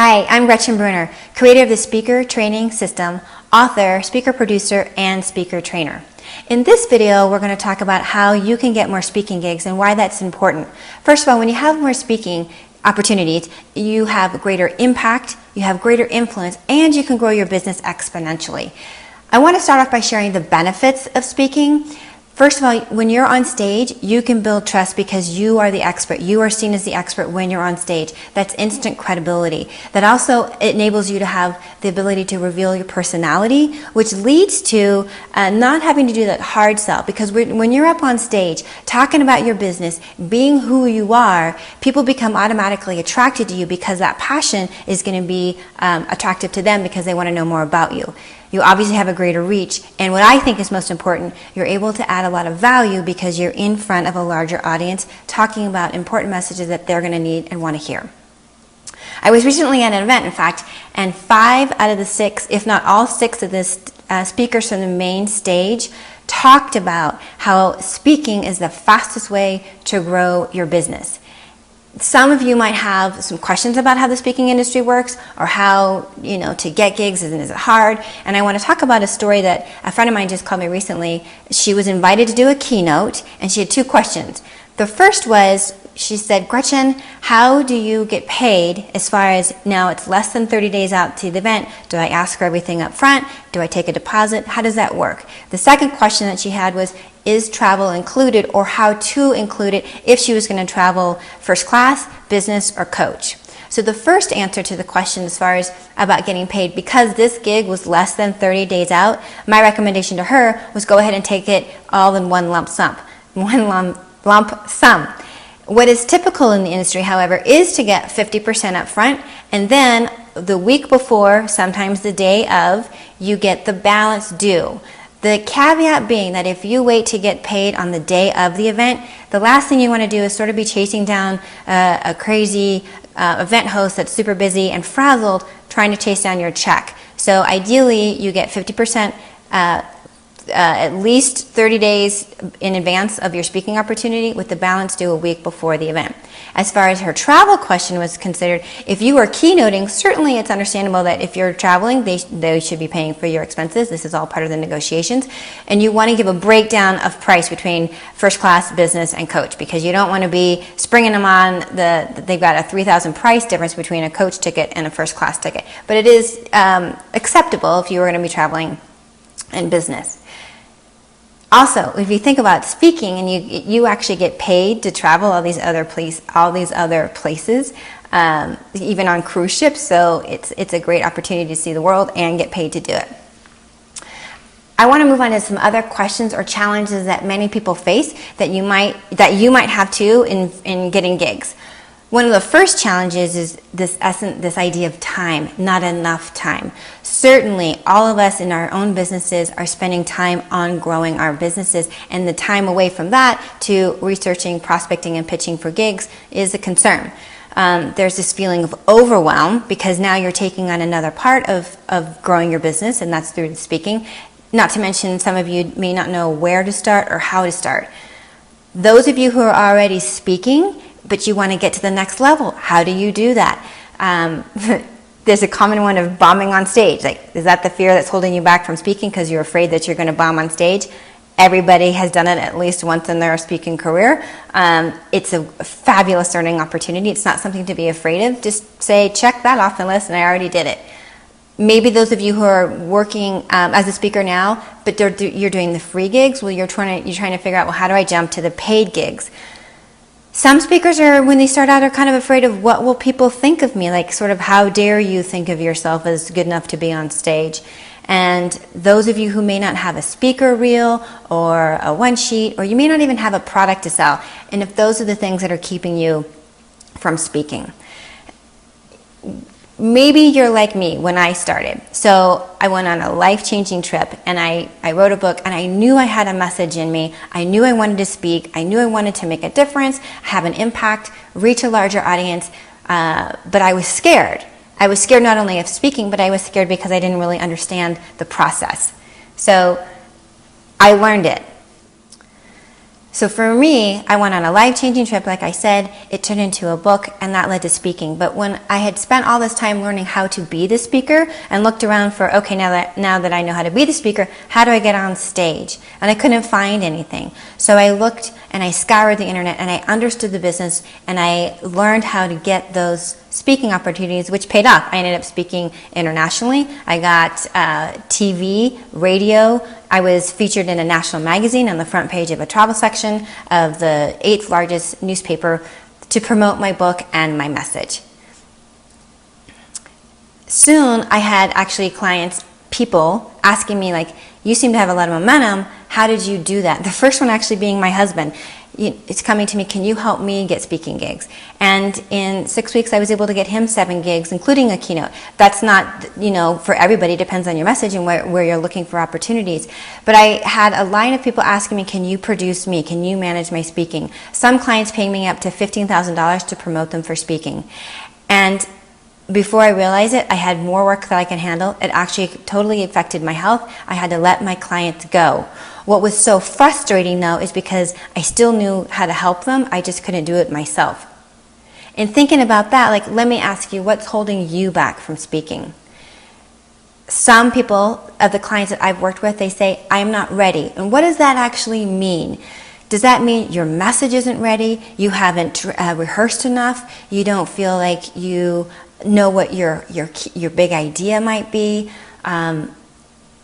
Hi, I'm Gretchen Bruner, creator of the Speaker Training System, author, speaker producer, and speaker trainer. In this video, we're going to talk about how you can get more speaking gigs and why that's important. First of all, when you have more speaking opportunities, you have greater impact, you have greater influence, and you can grow your business exponentially. I want to start off by sharing the benefits of speaking. First of all, when you're on stage, you can build trust because you are the expert. You are seen as the expert when you're on stage. That's instant credibility. That also enables you to have the ability to reveal your personality, which leads to not having to do that hard sell. Because when you're up on stage, talking about your business, being who you are, people become automatically attracted to you because that passion is going to be attractive to them because they want to know more about you. You obviously have a greater reach, and what I think is most important, you're able to add a lot of value because you're in front of a larger audience talking about important messages that they're going to need and want to hear. I was recently at an event, in fact, and 5 out of the 6, if not all 6 of the speakers from the main stage talked about how speaking is the fastest way to grow your business. Some of you might have some questions about how the speaking industry works or how, to get gigs, and is it hard? And I want to talk about a story that a friend of mine just called me recently. She was invited to do a keynote and she had 2 questions. The first was, she said, Gretchen, how do you get paid as far as now it's less than 30 days out to the event? Do I ask for everything up front? Do I take a deposit? How does that work? The second question that she had was, is travel included, or how to include it if she was going to travel first class, business, or coach? So the first answer to the question as far as about getting paid, because this gig was less than 30 days out, my recommendation to her was go ahead and take it all in one lump sum. What is typical in the industry, however, is to get 50% up front, and then the week before, sometimes the day of, you get the balance due. The caveat being that if you wait to get paid on the day of the event, the last thing you want to do is sort of be chasing down a crazy event host that's super busy and frazzled trying to chase down your check. So ideally, you get 50% at least 30 days in advance of your speaking opportunity, with the balance due a week before the event. As far as her travel question was considered, if you are keynoting, certainly it's understandable that if you're traveling, they should be paying for your expenses. This is all part of the negotiations. And you want to give a breakdown of price between first class, business, and coach, because you don't want to be springing them on they've got a $3,000 price difference between a coach ticket and a first class ticket. But it is acceptable if you were going to be traveling in business. Also, if you think about speaking and you actually get paid to travel all these other places, even on cruise ships, so it's a great opportunity to see the world and get paid to do it. I want to move on to some other questions or challenges that many people face that you might have too in getting gigs. One of the first challenges is this idea of time, not enough time. Certainly, all of us in our own businesses are spending time on growing our businesses, and the time away from that to researching, prospecting, and pitching for gigs is a concern. There's this feeling of overwhelm because now you're taking on another part of growing your business, and that's through speaking. Not to mention, some of you may not know where to start or how to start. Those of you who are already speaking, but you want to get to the next level, how do you do that? There's a common one of bombing on stage. Like, is that the fear that's holding you back from speaking because you're afraid that you're going to bomb on stage? Everybody has done it at least once in their speaking career. It's a fabulous learning opportunity. It's not something to be afraid of. Just say, check that off the list, and I already did it. Maybe those of you who are working as a speaker now, but you're doing the free gigs, well, you're trying to figure out, well, how do I jump to the paid gigs? Some speakers when they start out, are kind of afraid of what will people think of me, like sort of how dare you think of yourself as good enough to be on stage. And those of you who may not have a speaker reel or a one sheet, or you may not even have a product to sell, and if those are the things that are keeping you from speaking. Maybe you're like me when I started. So I went on a life-changing trip, and I wrote a book, and I knew I had a message in me. I knew I wanted to speak. I knew I wanted to make a difference, have an impact, reach a larger audience, but I was scared. I was scared not only of speaking, but I was scared because I didn't really understand the process. So I learned it. So for me, I went on a life-changing trip, like I said, it turned into a book, and that led to speaking. But when I had spent all this time learning how to be the speaker and looked around for, okay, now that I know how to be the speaker, how do I get on stage? And I couldn't find anything. So I looked and I scoured the internet and I understood the business and I learned how to get those speaking opportunities, which paid off. I ended up speaking internationally. I got TV, radio. I was featured in a national magazine on the front page of a travel section of the 8th largest newspaper to promote my book and my message. Soon I had actually clients, people asking me like, you seem to have a lot of momentum. How did you do that? The first one actually being my husband. It's coming to me, can you help me get speaking gigs? And in 6 weeks, I was able to get him 7 gigs, including a keynote. That's not, for everybody. It depends on your message and where you're looking for opportunities. But I had a line of people asking me, can you produce me? Can you manage my speaking? Some clients paying me up to $15,000 to promote them for speaking. And before I realized it, I had more work that I could handle. It actually totally affected my health. I had to let my clients go. What was so frustrating though is because I still knew how to help them, I just couldn't do it myself. And thinking about that, let me ask you, what's holding you back from speaking? Some people, of the clients that I've worked with, they say, I'm not ready. And what does that actually mean? Does that mean your message isn't ready? You haven't rehearsed enough? You don't feel like you know what your big idea might be?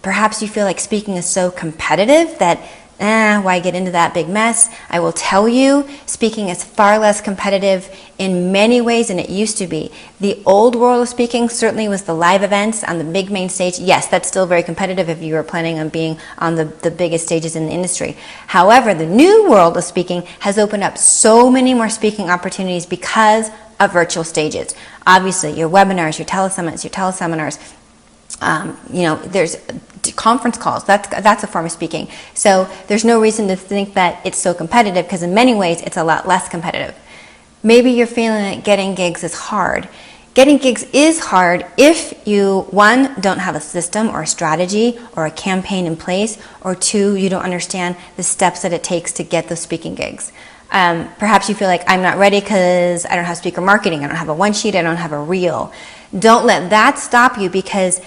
Perhaps you feel like speaking is so competitive that, why get into that big mess? I will tell you, speaking is far less competitive in many ways than it used to be. The old world of speaking certainly was the live events on the big main stage. Yes, that's still very competitive if you were planning on being on the biggest stages in the industry. However, the new world of speaking has opened up so many more speaking opportunities because of virtual stages. Obviously, your webinars, your telesummits, your teleseminars, there's conference calls. That's a form of speaking. So there's no reason to think that it's so competitive, because in many ways it's a lot less competitive. Maybe you're feeling that getting gigs is hard. Getting gigs is hard if you, 1, don't have a system or a strategy or a campaign in place, or 2, you don't understand the steps that it takes to get those speaking gigs. Perhaps you feel like, I'm not ready because I don't have speaker marketing, I don't have a one sheet, I don't have a reel. Don't let that stop you, because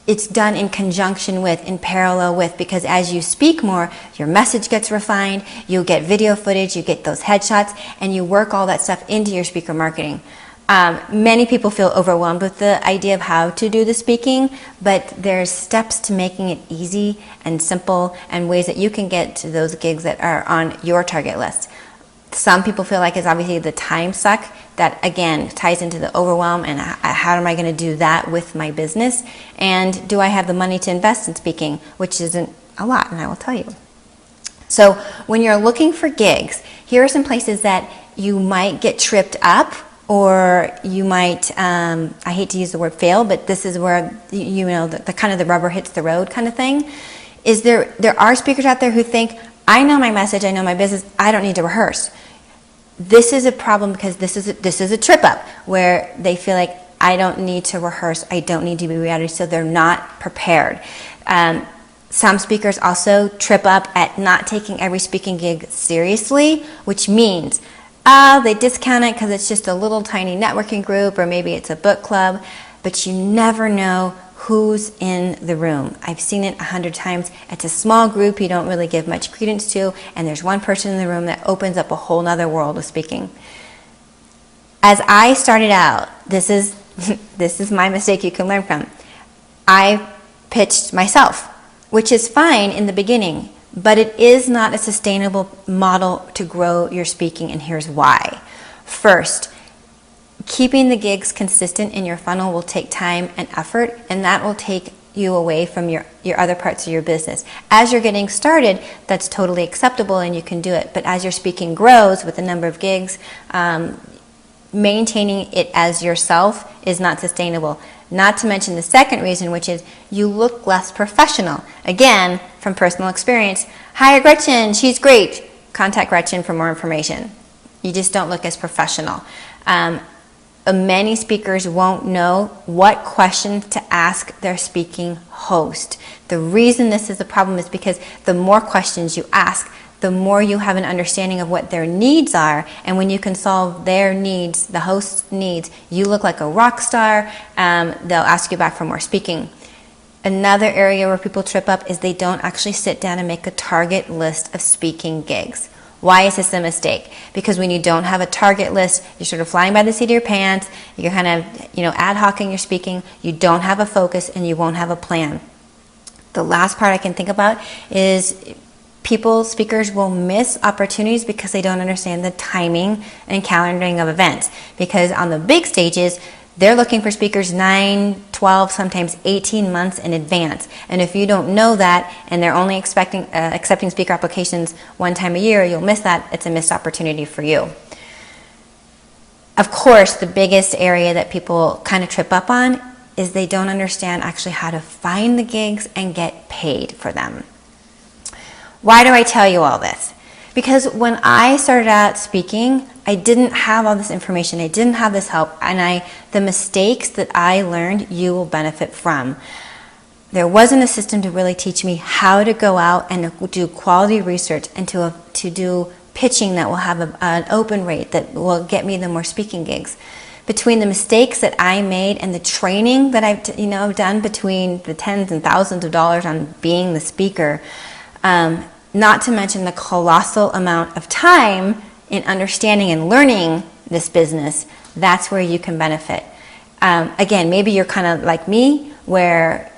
it's done in conjunction with, in parallel with, because as you speak more, your message gets refined, you get video footage, you get those headshots, and you work all that stuff into your speaker marketing. Many people feel overwhelmed with the idea of how to do the speaking, but there's steps to making it easy and simple, and ways that you can get to those gigs that are on your target list. Some people feel like it's obviously the time suck that, again, ties into the overwhelm and how am I going to do that with my business? And do I have the money to invest in speaking, which isn't a lot, and I will tell you. So when you're looking for gigs, here are some places that you might get tripped up, or you might, I hate to use the word fail, but this is where, the kind of the rubber hits the road kind of thing. Is there are speakers out there who think, I know my message, I know my business, I don't need to rehearse. This is a problem, because this is a trip up where they feel like, I don't need to rehearse, I don't need to be ready, so they're not prepared. Some speakers also trip up at not taking every speaking gig seriously, which means they discount it because it's just a little tiny networking group, or maybe it's a book club, but you never know who's in the room. I've seen it 100 times. It's a small group you don't really give much credence to, and there's one person in the room that opens up a whole nother world of speaking. As I started out, this is my mistake you can learn from. I pitched myself, which is fine in the beginning, but it is not a sustainable model to grow your speaking, and here's why. First, keeping the gigs consistent in your funnel will take time and effort, and that will take you away from your other parts of your business. As you're getting started, that's totally acceptable and you can do it. But as your speaking grows with the number of gigs, maintaining it as yourself is not sustainable. Not to mention the second reason, which is you look less professional. Again, from personal experience, hire Gretchen, she's great. Contact Gretchen for more information. You just don't look as professional. Many speakers won't know what questions to ask their speaking host. The reason this is a problem is because the more questions you ask, the more you have an understanding of what their needs are. And when you can solve their needs, the host's needs, you look like a rock star. They'll ask you back for more speaking. Another area where people trip up is they don't actually sit down and make a target list of speaking gigs. Why is this a mistake? Because when you don't have a target list, you're sort of flying by the seat of your pants, you're kind of, ad hocing your speaking, you don't have a focus, and you won't have a plan. The last part I can think about is speakers will miss opportunities because they don't understand the timing and calendaring of events. Because on the big stages, they're looking for speakers 9, 12, sometimes 18 months in advance. And if you don't know that and they're only accepting speaker applications one time a year, you'll miss that. It's a missed opportunity for you. Of course, the biggest area that people kind of trip up on is they don't understand actually how to find the gigs and get paid for them. Why do I tell you all this? Because when I started out speaking, I didn't have all this information. I didn't have this help. And the mistakes that I learned, you will benefit from. There wasn't a system to really teach me how to go out and do quality research and to do pitching that will have an open rate that will get me the more speaking gigs. Between the mistakes that I made and the training that I've done between the tens and thousands of dollars on being the speaker, not to mention the colossal amount of time in understanding and learning this business, that's where you can benefit. Again, maybe you're kind of like me, where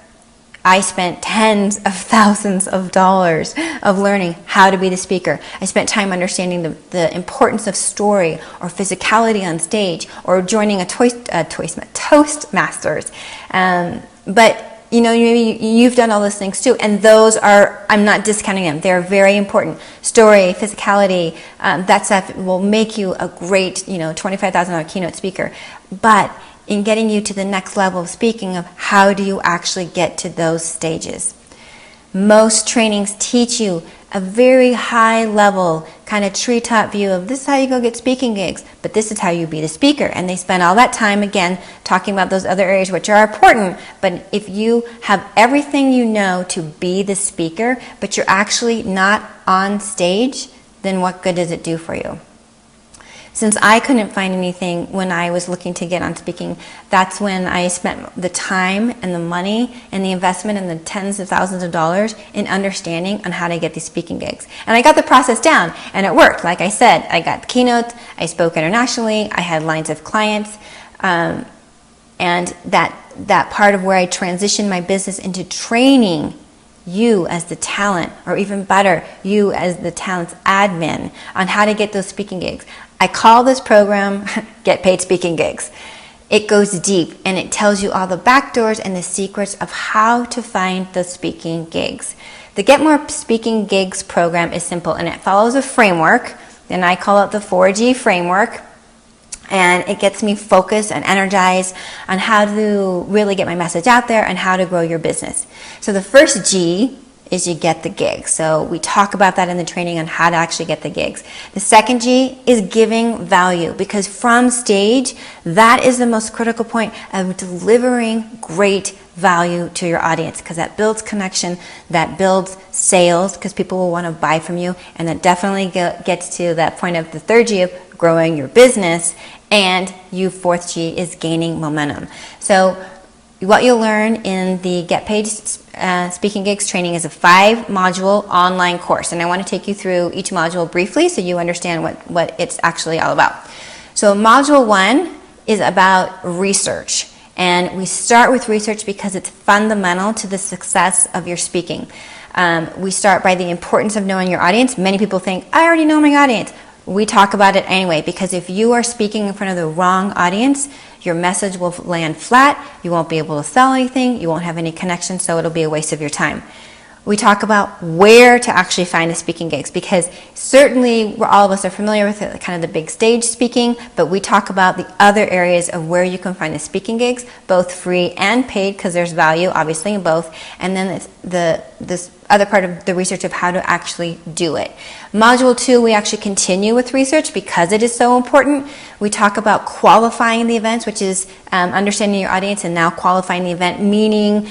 I spent tens of thousands of dollars of learning how to be the speaker. I spent time understanding the importance of story or physicality on stage or joining a Toastmasters. But maybe you've done all those things too, and those are, I'm not discounting them. They're very important. Story, physicality, that stuff will make you a great, $25,000 keynote speaker. But in getting you to the next level of speaking, of how do you actually get to those stages? Most trainings teach you a very high level kind of treetop view of this is how you go get speaking gigs, but this is how you be the speaker. And they spend all that time again talking about those other areas which are important. But if you have everything you know to be the speaker, but you're actually not on stage, then what good does it do for you? Since I couldn't find anything when I was looking to get on speaking, that's when I spent the time and the money and the investment and the tens of thousands of dollars in understanding on how to get these speaking gigs. And I got the process down, and it worked. Like I said, I got the keynotes, I spoke internationally, I had lines of clients, and that part of where I transitioned my business into training you as the talent, or even better, you as the talent's admin, on how to get those speaking gigs. I call this program Get Paid Speaking Gigs. It goes deep and it tells you all the back doors and the secrets of how to find those speaking gigs. The Get More Speaking Gigs program is simple, and it follows a framework, and I call it the 4G framework. And it gets me focused and energized on how to really get my message out there and how to grow your business. So the first G is you get the gigs. So we talk about that in the training on how to actually get the gigs. The second G is giving value, because from stage, that is the most critical point of delivering great value to your audience, because that builds connection, that builds sales, because people will want to buy from you, and that definitely gets to that point of the third G of growing your business, and fourth G is gaining momentum. So what you'll learn in the Get Paid Speaking Gigs training is a 5-module online course. And I want to take you through each module briefly so you understand what it's actually all about. So module 1 is about research. And we start with research because it's fundamental to the success of your speaking. We start by the importance of knowing your audience. Many people think, I already know my audience. We talk about it anyway, because if you are speaking in front of the wrong audience, your message will land flat, you won't be able to sell anything, you won't have any connection, so it'll be a waste of your time. We talk about where to actually find the speaking gigs, because certainly all of us are familiar with it, kind of the big stage speaking, but we talk about the other areas of where you can find the speaking gigs, both free and paid, because there's value obviously in both. And then this other part of the research of how to actually do it. Module 2, we actually continue with research because it is so important. We talk about qualifying the events, which is understanding your audience and now qualifying the event, meaning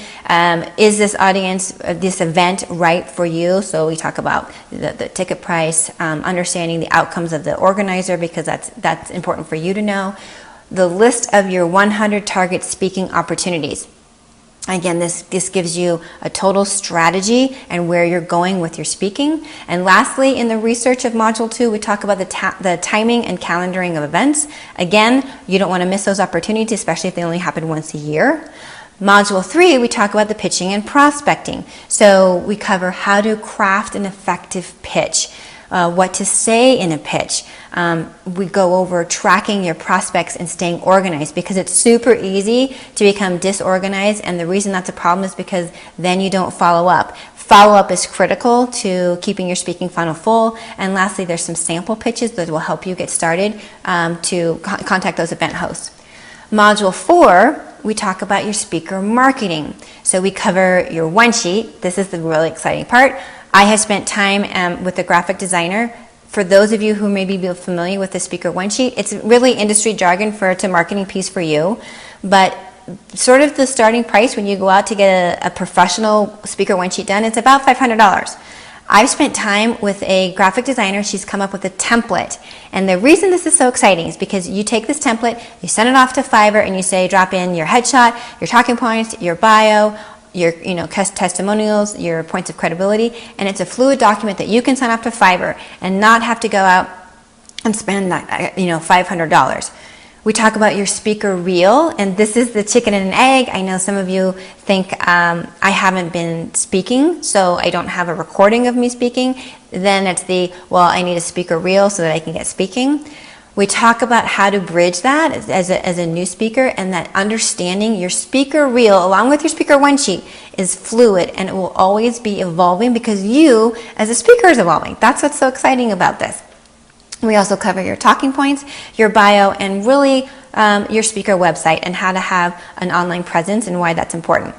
is this audience, this event right for you? So we talk about the ticket price, understanding the outcomes of the organizer because that's important for you to know. The list of your 100 target speaking opportunities. Again, this gives you a total strategy and where you're going with your speaking. And lastly, in the research of Module 2, we talk about the timing and calendaring of events. Again, you don't want to miss those opportunities, especially if they only happen once a year. Module 3, we talk about the pitching and prospecting. So we cover how to craft an effective pitch. What to say in a pitch. We go over tracking your prospects and staying organized because it's super easy to become disorganized, and the reason that's a problem is because then you don't follow up. Follow-up is critical to keeping your speaking funnel full. And lastly, there's some sample pitches that will help you get started to contact those event hosts. Module 4, we talk about your speaker marketing. So we cover your one sheet. This is the really exciting part. I have spent time with a graphic designer. For those of you who may be familiar with the speaker one sheet, it's really industry jargon for it's a marketing piece for you. But sort of the starting price when you go out to get a professional speaker one sheet done, it's about $500. I've spent time with a graphic designer. She's come up with a template. And the reason this is so exciting is because you take this template, you send it off to Fiverr, and you say drop in your headshot, your talking points, your bio, your testimonials, your points of credibility, and it's a fluid document that you can send off to Fiverr and not have to go out and spend that $500. We talk about your speaker reel, and this is the chicken and an egg. I know some of you think I haven't been speaking, so I don't have a recording of me speaking. Then it's I need a speaker reel so that I can get speaking. We talk about how to bridge that as a new speaker, and that understanding your speaker reel along with your speaker one sheet is fluid, and it will always be evolving because you as a speaker is evolving. That's what's so exciting about this. We also cover your talking points, your bio, and really your speaker website and how to have an online presence and why that's important.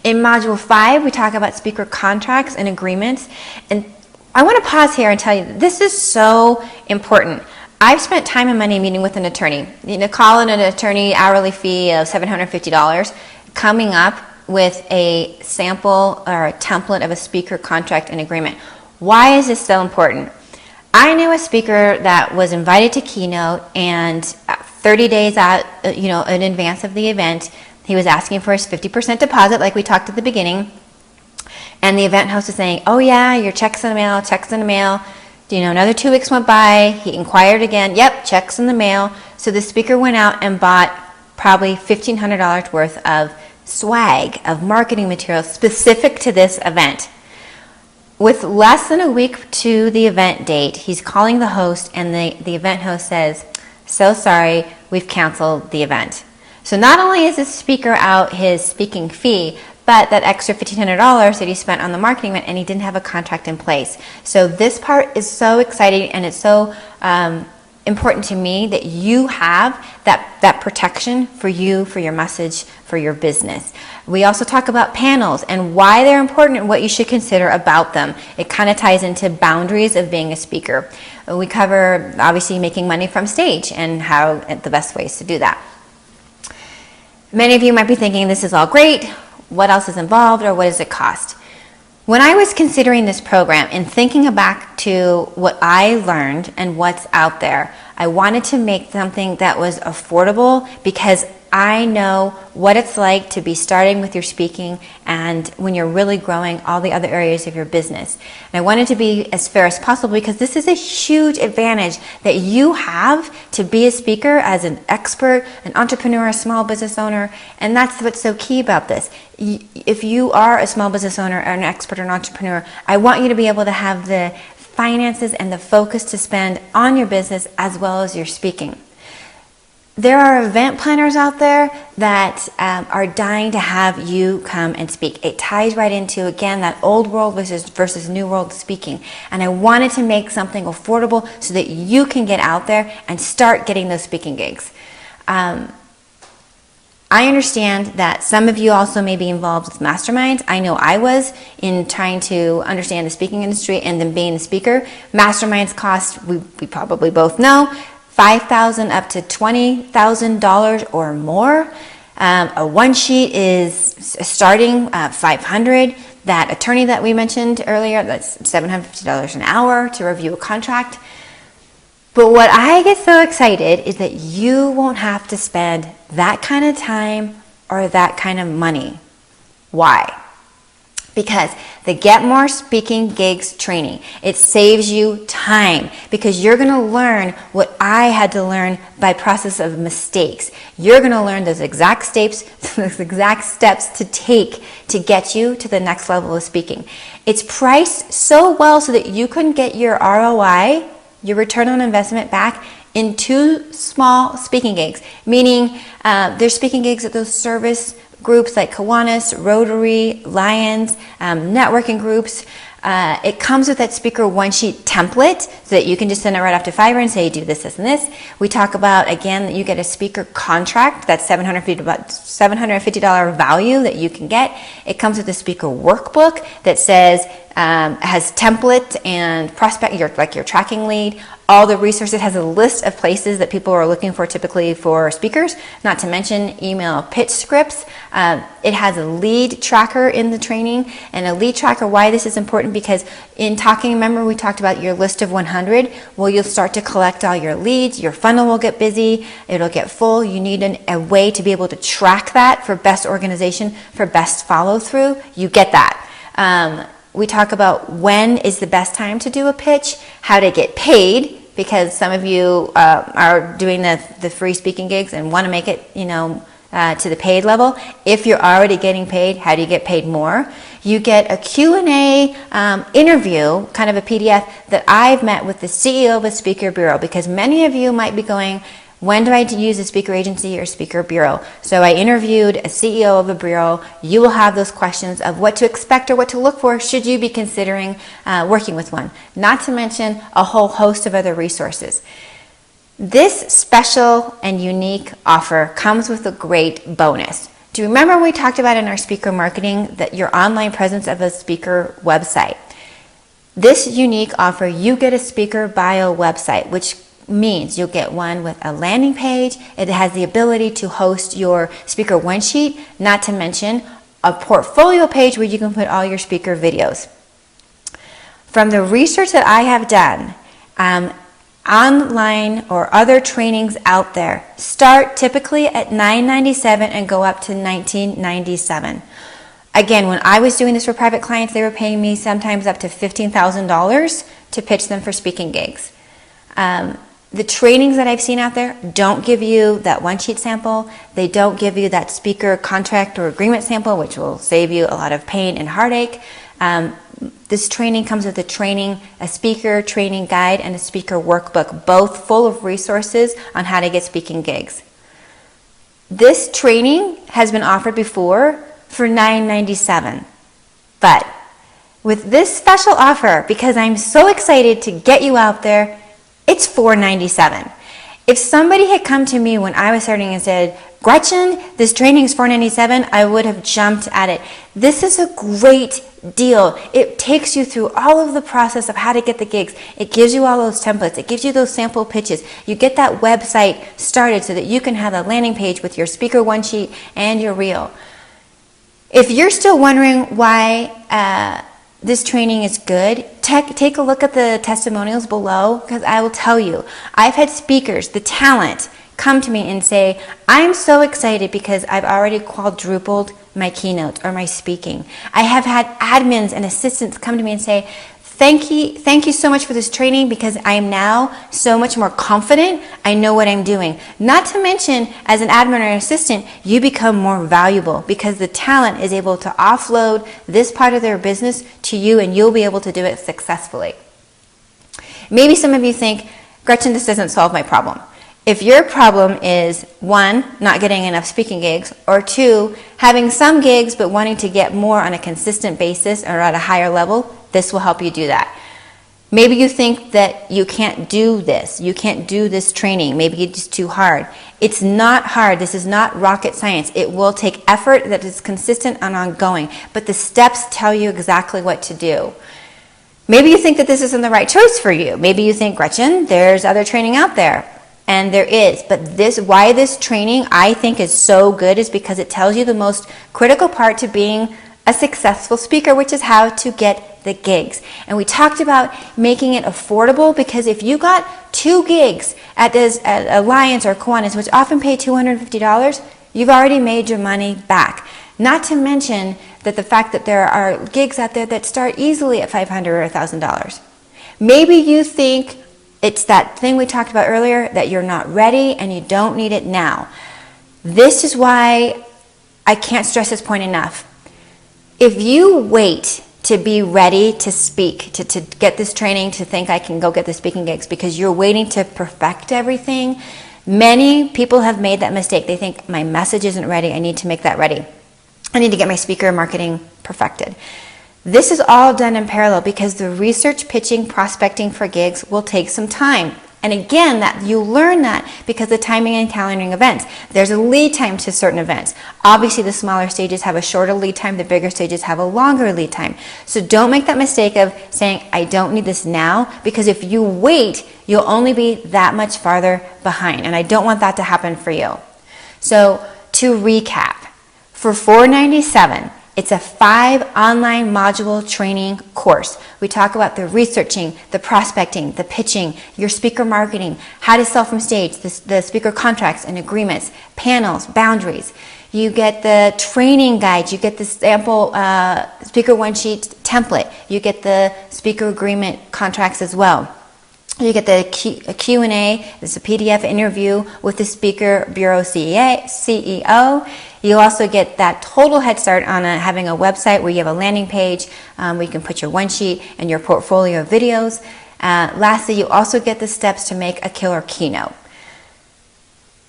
In Module 5, we talk about speaker contracts and agreements. And I want to pause here and tell you this is so important. I've spent time and money meeting with an attorney. Call in an attorney hourly fee of $750, coming up with a sample or a template of a speaker contract and agreement. Why is this so important? I knew a speaker that was invited to keynote, and 30 days out, in advance of the event, he was asking for his 50% deposit, like we talked at the beginning, and the event host was saying, "Oh yeah, your check's in the mail." Another 2 weeks went by. He inquired again. Yep, check's in the mail. So the speaker went out and bought probably $1,500 worth of swag, of marketing materials specific to this event. With less than a week to the event date, he's calling the host, and the event host says, "So sorry, we've canceled the event." So not only is the speaker out his speaking fee, but that extra $1,500 that he spent on the marketing event, and he didn't have a contract in place. So this part is so exciting, and it's so important to me that you have that protection for you, for your message, for your business. We also talk about panels and why they're important and what you should consider about them. It kind of ties into boundaries of being a speaker. We cover obviously making money from stage and how the best ways to do that. Many of you might be thinking this is all great. What else is involved, or what does it cost? When I was considering this program and thinking back to what I learned and what's out there, I wanted to make something that was affordable because I know what it's like to be starting with your speaking and when you're really growing all the other areas of your business. And I wanted to be as fair as possible because this is a huge advantage that you have to be a speaker as an expert, an entrepreneur, a small business owner, and that's what's so key about this. If you are a small business owner or an expert or an entrepreneur, I want you to be able to have the finances and the focus to spend on your business as well as your speaking. There are event planners out there that are dying to have you come and speak. It ties right into, again, that old world versus new world speaking. And I wanted to make something affordable so that you can get out there and start getting those speaking gigs. I understand that some of you also may be involved with masterminds. I know I was in trying to understand the speaking industry and then being a speaker. Masterminds cost, we probably both know, $5,000 up to $20,000 or more. A one sheet is starting $500. That attorney that we mentioned earlier, that's $750 an hour to review a contract. But what I get so excited is that you won't have to spend that kind of time or that kind of money. Why? Because the Get More Speaking Gigs training, it saves you time because you're going to learn what I had to learn by process of mistakes. You're going to learn those exact steps to take to get you to the next level of speaking. It's priced so well so that you can get your ROI, your return on investment, back in 2 small speaking gigs, meaning there's speaking gigs at those service groups like Kiwanis, Rotary, Lions, networking groups. It comes with that speaker one sheet template so that you can just send it right off to Fiverr and say, do this, this, and this. We talk about, again, that you get a speaker contract. That's $750 value that you can get. It comes with a speaker workbook that says, has template and prospect, your tracking lead, all the resources. It has a list of places that people are looking for typically for speakers, not to mention email pitch scripts. It has a lead tracker in the training, and a lead tracker, why this is important, because in talking, remember we talked about your list of 100. Well, you'll start to collect all your leads, your funnel will get busy, it'll get full. You need a way to be able to track that for best organization, for best follow through. You get that. We talk about when is the best time to do a pitch, how to get paid, because some of you are doing the free speaking gigs and want to make it, to the paid level. If you're already getting paid, how do you get paid more? You get a Q&A interview, kind of a PDF that I've met with the CEO of a speaker bureau, because many of you might be going, when do I use a speaker agency or speaker bureau? So I interviewed a CEO of a bureau. You will have those questions of what to expect or what to look for should you be considering working with one. Not to mention a whole host of other resources. This special and unique offer comes with a great bonus. Do you remember we talked about in our speaker marketing that your online presence of a speaker website? This unique offer, you get a speaker bio website, which means you'll get one with a landing page. It has the ability to host your speaker one sheet, not to mention a portfolio page where you can put all your speaker videos. From the research that I have done, online or other trainings out there start typically at $997 and go up to $1997. Again, when I was doing this for private clients, they were paying me sometimes up to $15,000 to pitch them for speaking gigs. The trainings that I've seen out there don't give you that one sheet sample. They don't give you that speaker contract or agreement sample, which will save you a lot of pain and heartache. This training comes with a speaker training guide and a speaker workbook, both full of resources on how to get speaking gigs. This training has been offered before for $997, but with this special offer, because I'm so excited to get you out there, it's $497. If somebody had come to me when I was starting and said, Gretchen, this training is $497, I would have jumped at it. This is a great deal. It takes you through all of the process of how to get the gigs. It gives you all those templates. It gives you those sample pitches. You get that website started so that you can have a landing page with your speaker one sheet and your reel. If you're still wondering why this training is good, take a look at the testimonials below, because I will tell you, I've had speakers, the talent, come to me and say, I'm so excited because I've already quadrupled my keynotes or my speaking. I have had admins and assistants come to me and say, thank you so much for this training because I am now so much more confident. I know what I'm doing. Not to mention, as an admin or an assistant, you become more valuable because the talent is able to offload this part of their business to you and you'll be able to do it successfully. Maybe some of you think, Gretchen, this doesn't solve my problem. If your problem is, 1, not getting enough speaking gigs, or 2, having some gigs but wanting to get more on a consistent basis or at a higher level, this will help you do that. Maybe you think that you can't do this. You can't do this training. Maybe it's too hard. It's not hard. This is not rocket science. It will take effort that is consistent and ongoing, but the steps tell you exactly what to do. Maybe you think that this isn't the right choice for you. Maybe you think, Gretchen, there's other training out there. And there is. But why this training I think is so good is because it tells you the most critical part to being a successful speaker, which is how to get the gigs. And we talked about making it affordable, because if you got 2 gigs at Alliance or Kiwanis, which often pay $250, you've already made your money back. Not to mention that the fact that there are gigs out there that start easily at $500 or $1,000. Maybe you think it's that thing we talked about earlier, that you're not ready and you don't need it now. This is why I can't stress this point enough. If you wait to be ready to speak, to get this training, to think I can go get the speaking gigs because you're waiting to perfect everything, many people have made that mistake. They think my message isn't ready, I need to make that ready. I need to get my speaker marketing perfected. This is all done in parallel because the research, pitching, prospecting for gigs will take some time. And again, that you learn that because the timing and calendaring events. There's a lead time to certain events. Obviously, the smaller stages have a shorter lead time. The bigger stages have a longer lead time. So don't make that mistake of saying, I don't need this now, because if you wait, you'll only be that much farther behind. And I don't want that to happen for you. So to recap, for $497, it's a 5 online module training course. We talk about the researching, the prospecting, the pitching, your speaker marketing, how to sell from stage, the speaker contracts and agreements, panels, boundaries. You get the training guides, you get the sample speaker one-sheet template, you get the speaker agreement contracts as well. You get the Q&A, it's a PDF interview with the Speaker Bureau CEO. You also get that total head start on having a website where you have a landing page where you can put your one sheet and your portfolio of videos. Lastly, you also get the steps to make a killer keynote.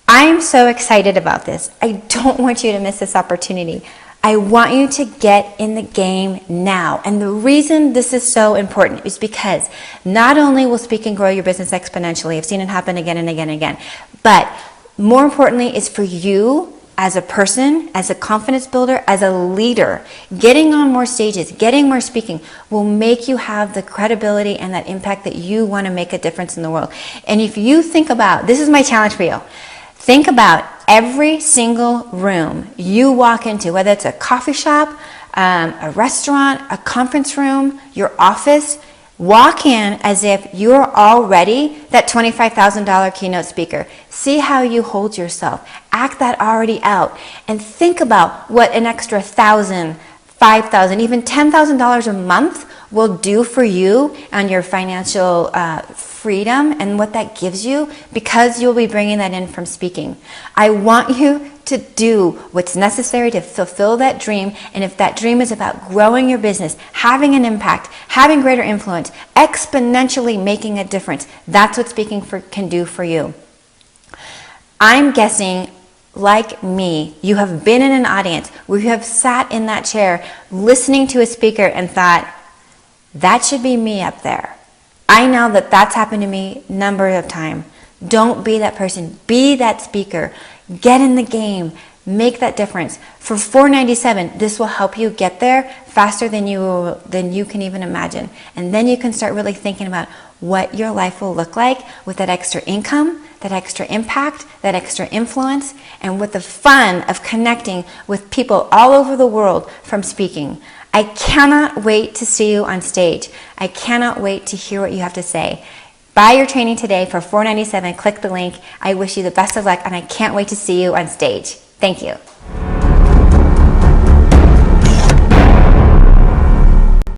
I'm so excited about this. I don't want you to miss this opportunity. I want you to get in the game now. And the reason this is so important is because not only will Speak and grow your business exponentially, I've seen it happen again and again and again, but more importantly is for you as a person, as a confidence builder, as a leader. Getting on more stages, getting more speaking will make you have the credibility and that impact that you want to make a difference in the world. And if you think about, this is my challenge for you, think about every single room you walk into, whether it's a coffee shop, a restaurant, a conference room, your office, walk in as if you're already that $25,000 keynote speaker. See how you hold yourself. Act that already out. And think about what an extra $1,000, $5,000, even $10,000 a month will do for you and your financial freedom and what that gives you, because you'll be bringing that in from speaking. I want you to do what's necessary to fulfill that dream. And if that dream is about growing your business, having an impact, having greater influence, exponentially making a difference, that's what speaking can do for you. I'm guessing, like me, you have been in an audience where you have sat in that chair listening to a speaker and thought, that should be me up there. I know that that's happened to me a number of times. Don't be that person. Be that speaker. Get in the game. Make that difference. For $497, this will help you get there faster than you can even imagine. And then you can start really thinking about what your life will look like with that extra income, that extra impact, that extra influence, and with the fun of connecting with people all over the world from speaking. I cannot wait to see you on stage. I cannot wait to hear what you have to say. Buy your training today for $497. Click the link. I wish you the best of luck, and I can't wait to see you on stage. Thank you.